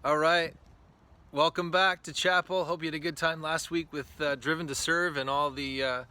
All right. Welcome back to Chapel. Hope you had a good time last week with Driven to Serve and all the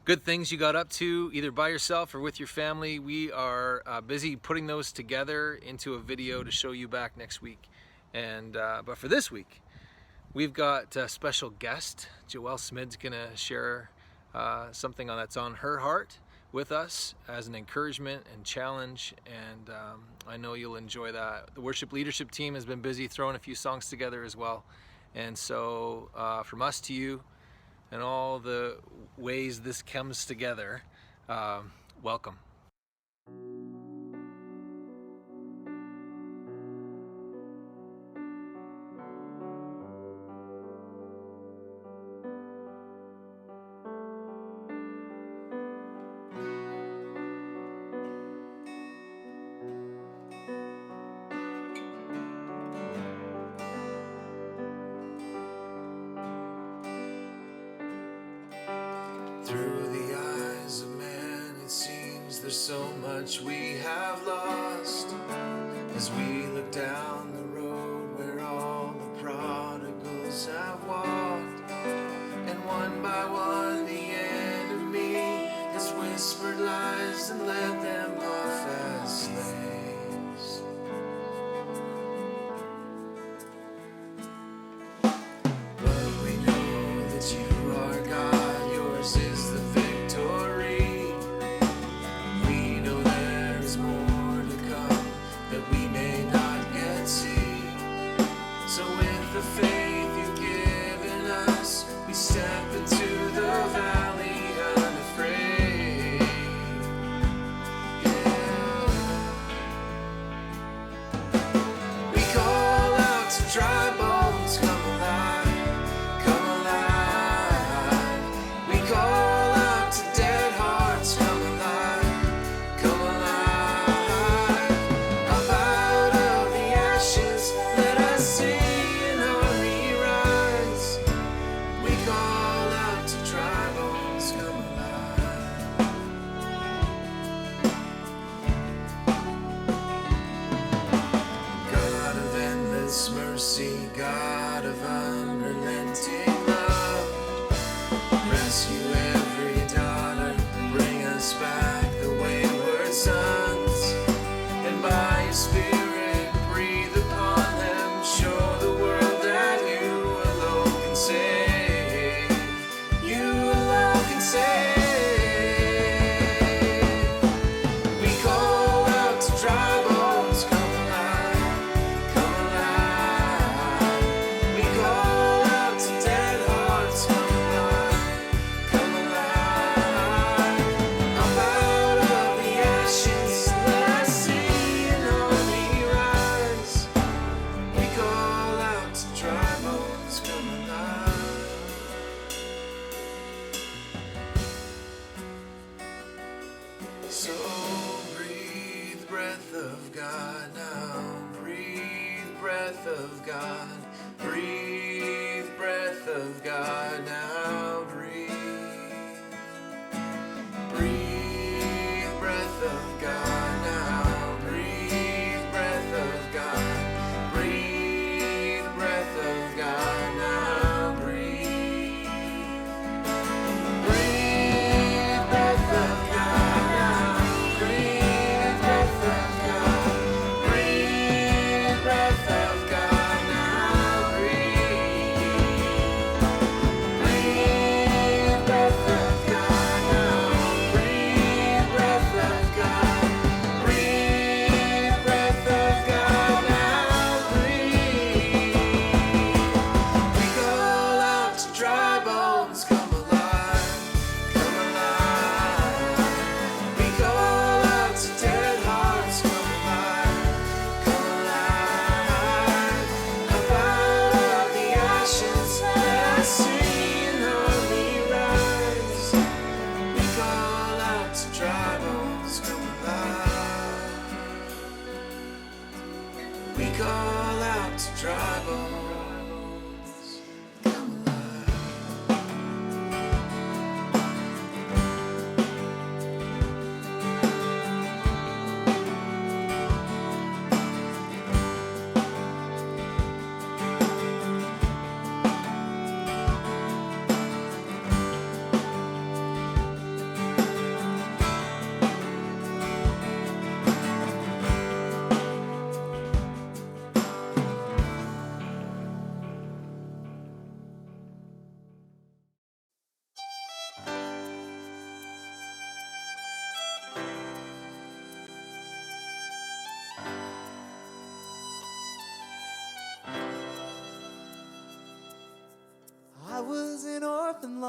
good things you got up to, either by yourself or with your family. We are busy putting those together into a video to show you back next week. And but for this week, we've got a special guest. Joelle Smid's gonna share something that's on her heart with us as an encouragement and challenge, and I know you'll enjoy that. The worship leadership team has been busy throwing a few songs together as well, and so from us to you and all the ways this comes together, welcome. Through the eyes of man, it seems there's so much we have lost. As we look down the road where all the prodigals have walked, and one by one the enemy has whispered lies and led them off as slaves. But we know that you are God, yours is the victory. We know there is more to come that we may not yet see.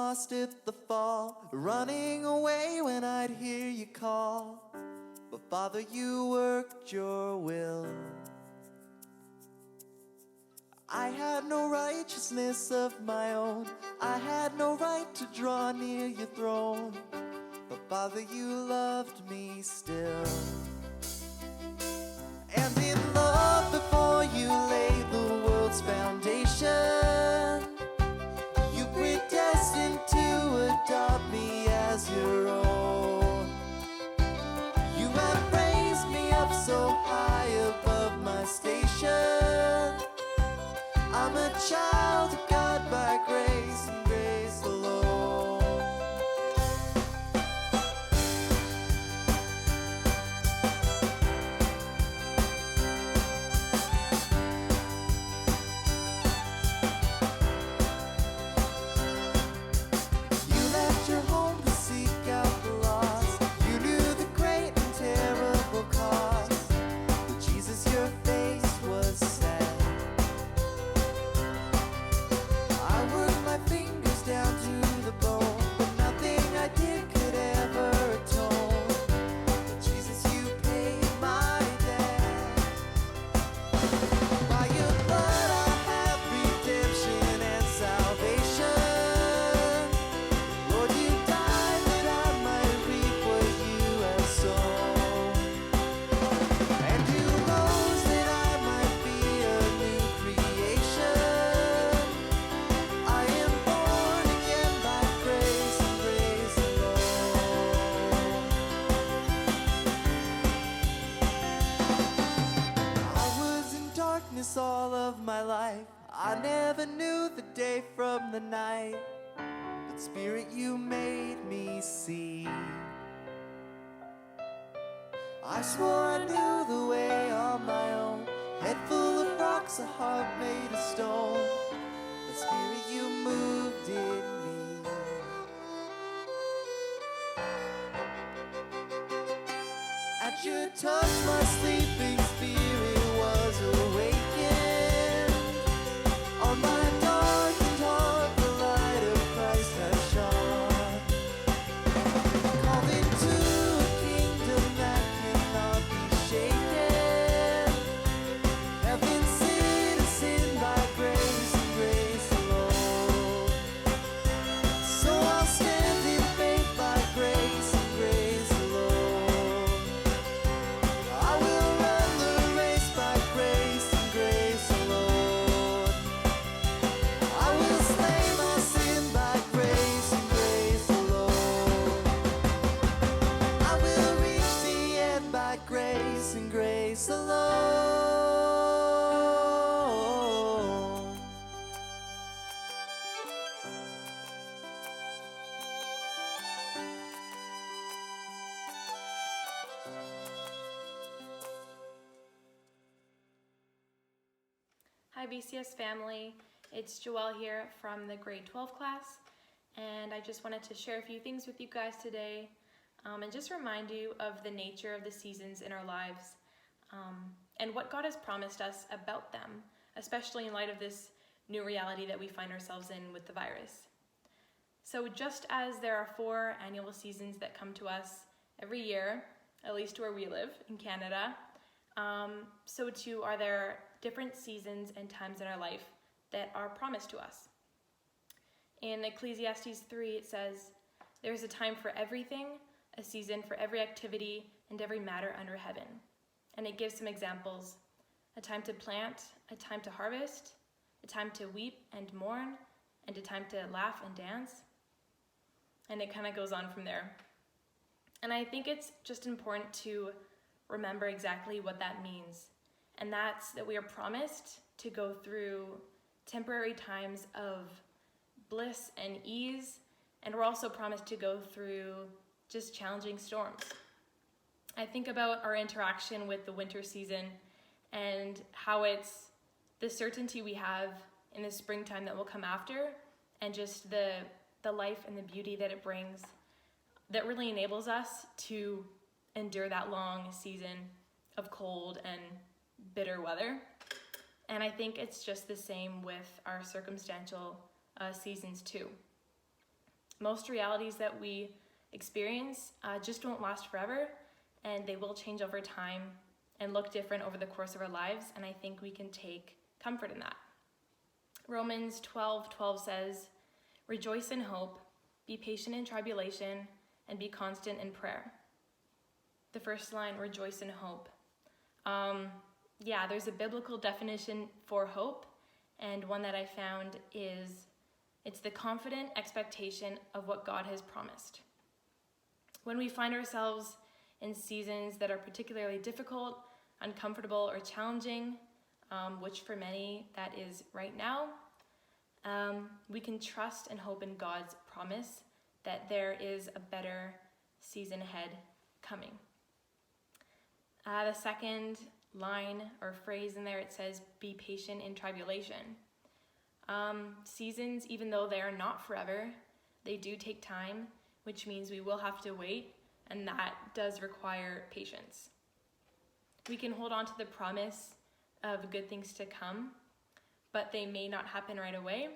lost at the fall, running away when I'd hear you call. But Father, you worked your will. I had no righteousness of my own, I had no right to draw near your throne. But Father, you loved me still. And in love before you laid the world's foundation, you predestined to adopt me as your own. You have raised me up so high above my station. I'm a child of God by grace and grace alone. You left your home to seek out the lost. You knew the great and terrible cost. But Jesus, your face was sad. I worked my fingers down to the bone, but nothing I did could ever atone. But Jesus, you paid my debt. By your blood I have redemption and salvation. Lord, you died that I might reap what you have sown. And you rose that I might be a new creation. I am born again by grace and grace alone. I was in darkness all of my life. I never knew the day from the night. But Spirit, you made me see. I swore I knew the way on my own. Head full of rocks, a heart made of stone. But Spirit, you moved in me. At your touch, my sleeping spirit was awakened. On my darkened heart, the light of Christ has shone. Called into a kingdom that cannot be shaken. Heaven's citizen by grace and grace alone. So I'll stand in faith by grace and grace alone. I will run the race by grace and grace alone. I will slay my sin by grace and grace alone. I will reach the end by grace and grace alone. Hi VCS family, it's Joelle here from the grade 12 class, and I just wanted to share a few things with you guys today, and just remind you of the nature of the seasons in our lives, and what God has promised us about them, especially in light of this new reality that we find ourselves in with the virus. So just as there are 4 annual seasons that come to us every year, at least where we live in Canada, so too are there different seasons and times in our life that are promised to us. In Ecclesiastes 3, it says, "There is a time for everything, a season for every activity and every matter under heaven." And it gives some examples: a time to plant, a time to harvest, a time to weep and mourn, and a time to laugh and dance. And it kind of goes on from there. And I think it's just important to remember exactly what that means. And that's that we are promised to go through temporary times of bliss and ease, and we're also promised to go through just challenging storms. I think about our interaction with the winter season and how it's the certainty we have in the springtime that will come after, and just the life and the beauty that it brings that really enables us to endure that long season of cold and bitter weather. And I think it's just the same with our circumstantial seasons too. Most realities that we experience just won't last forever, and they will change over time and look different over the course of our lives, and I think we can take comfort in that. Romans 12:12 says, "Rejoice in hope, be patient in tribulation, and be constant in prayer." The first line, rejoice in hope. There's a biblical definition for hope, and one that I found is it's the confident expectation of what God has promised. When we find ourselves in seasons that are particularly difficult, uncomfortable, or challenging, which for many that is right now, we can trust and hope in God's promise that there is a better season ahead coming. The second line or phrase in there, it says, be patient in tribulation. Seasons, even though they are not forever, they do take time, which means we will have to wait, and that does require patience. We can hold on to the promise of good things to come, but they may not happen right away,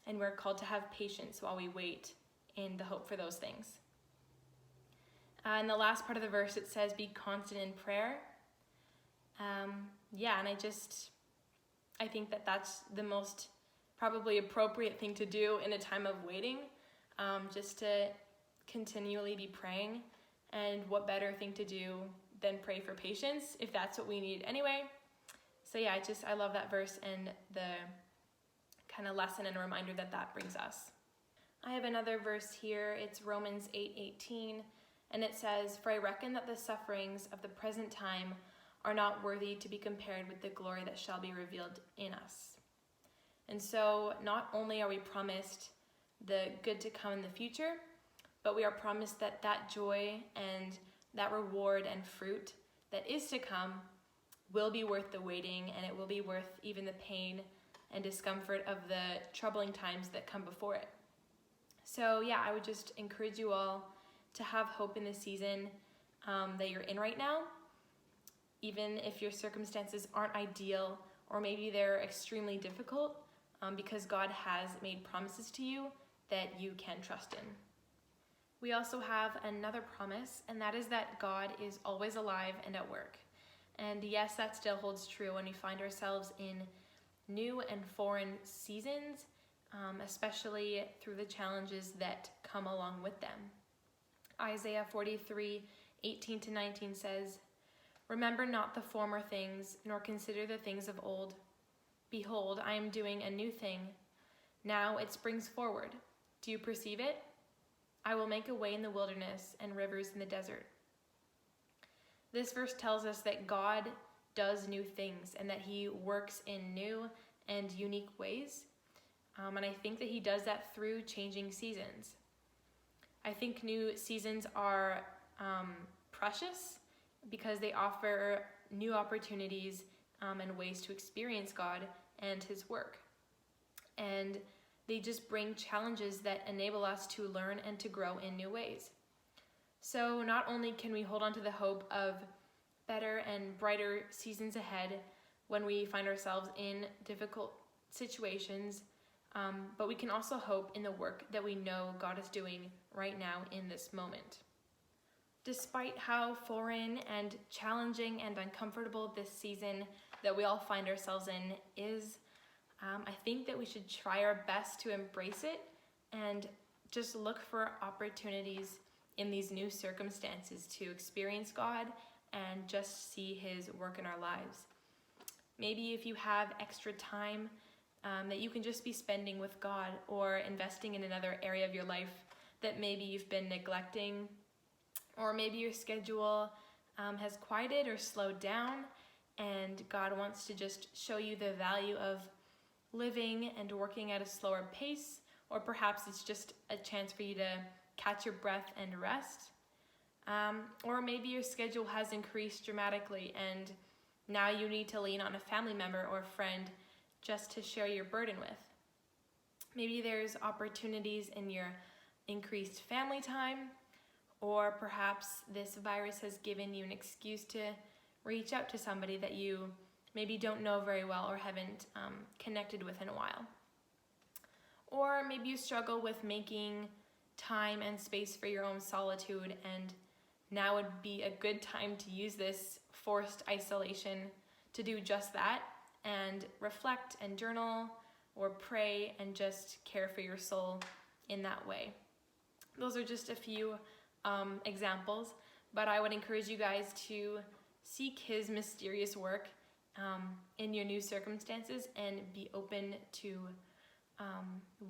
and we're called to have patience while we wait in the hope for those things. In the last part of the verse, it says, be constant in prayer. And I think that that's the most probably appropriate thing to do in a time of waiting, just to continually be praying. And what better thing to do than pray for patience if that's what we need anyway. So I love that verse and the kind of lesson and a reminder that brings us. I have another verse here. It's Romans 8:18, and it says, "For I reckon that the sufferings of the present time are not worthy to be compared with the glory that shall be revealed in us." And so not only are we promised the good to come in the future, but we are promised that joy and that reward and fruit that is to come will be worth the waiting, and it will be worth even the pain and discomfort of the troubling times that come before it. So I would just encourage you all to have hope in the season that you're in right now, even if your circumstances aren't ideal or maybe they're extremely difficult, because God has made promises to you that you can trust in. We also have another promise, and that is that God is always alive and at work. And yes, that still holds true when we find ourselves in new and foreign seasons, especially through the challenges that come along with them. Isaiah 43:18-19 says, "Remember not the former things, nor consider the things of old. Behold, I am doing a new thing. Now it springs forward. Do you perceive it? I will make a way in the wilderness and rivers in the desert." This verse tells us that God does new things and that he works in new and unique ways. And I think that he does that through changing seasons. I think new seasons are precious because they offer new opportunities and ways to experience God and his work. And they just bring challenges that enable us to learn and to grow in new ways. So not only can we hold on to the hope of better and brighter seasons ahead when we find ourselves in difficult situations, but we can also hope in the work that we know God is doing right now in this moment. Despite how foreign and challenging and uncomfortable this season that we all find ourselves in is, I think that we should try our best to embrace it and just look for opportunities in these new circumstances to experience God and just see his work in our lives. Maybe if you have extra time that you can just be spending with God or investing in another area of your life that maybe you've been neglecting, or maybe your schedule has quieted or slowed down and God wants to just show you the value of living and working at a slower pace, or perhaps it's just a chance for you to catch your breath and rest. Or maybe your schedule has increased dramatically and now you need to lean on a family member or friend just to share your burden with. Maybe there's opportunities in your increased family time, or perhaps this virus has given you an excuse to reach out to somebody that you maybe don't know very well or haven't connected with in a while. Or maybe you struggle with making time and space for your own solitude, and now would be a good time to use this forced isolation to do just that and reflect and journal or pray and just care for your soul in that way. Those are just a few examples, but I would encourage you guys to seek his mysterious work in your new circumstances and be open to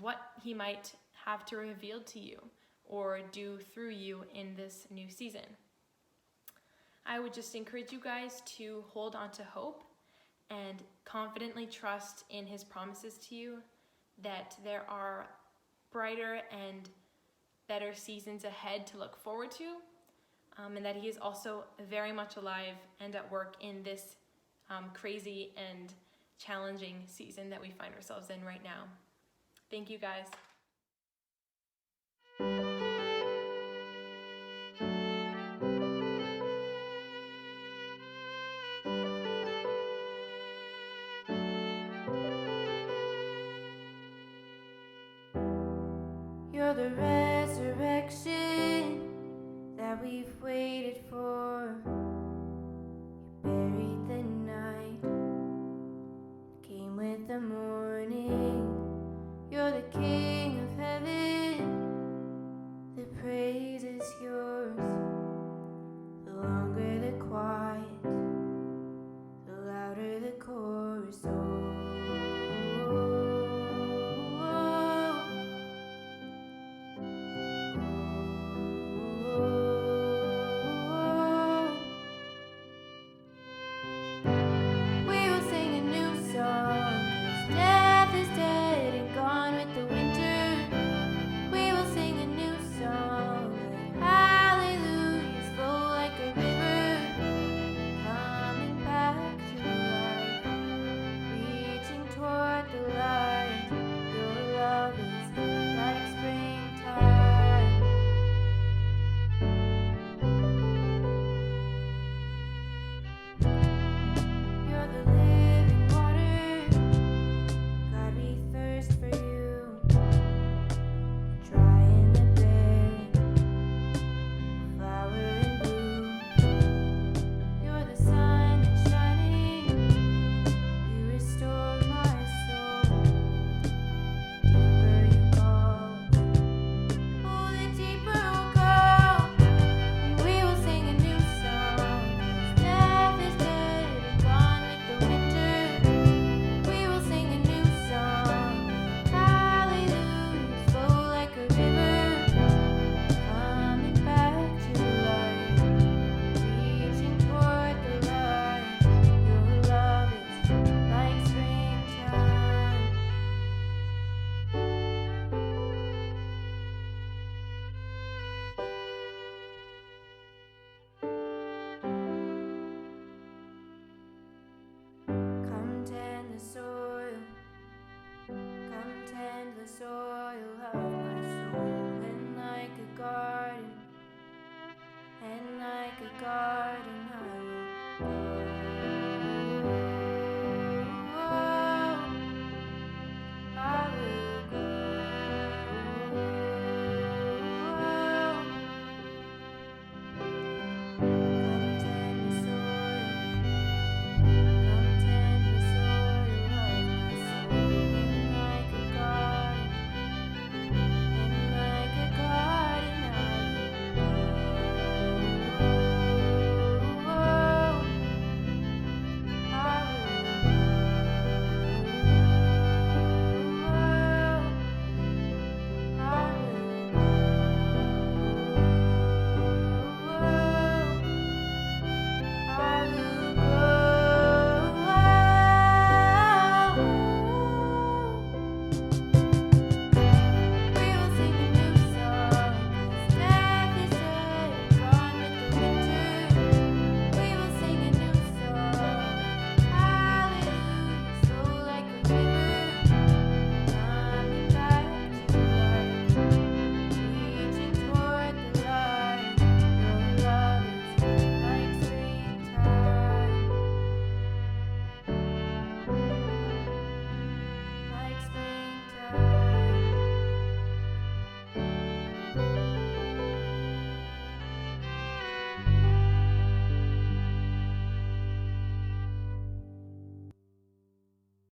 what he might have to reveal to you or do through you in this new season. I would just encourage you guys to hold on to hope and confidently trust in his promises to you, that there are brighter and better seasons ahead to look forward to, and that he is also very much alive and at work in this crazy and challenging season that we find ourselves in right now. Thank you, guys. You're the resurrection that we've waited for. You buried the night, came with the morning. You're the King of heaven, the praise is yours. The longer the quiet, the louder the chorus. Garden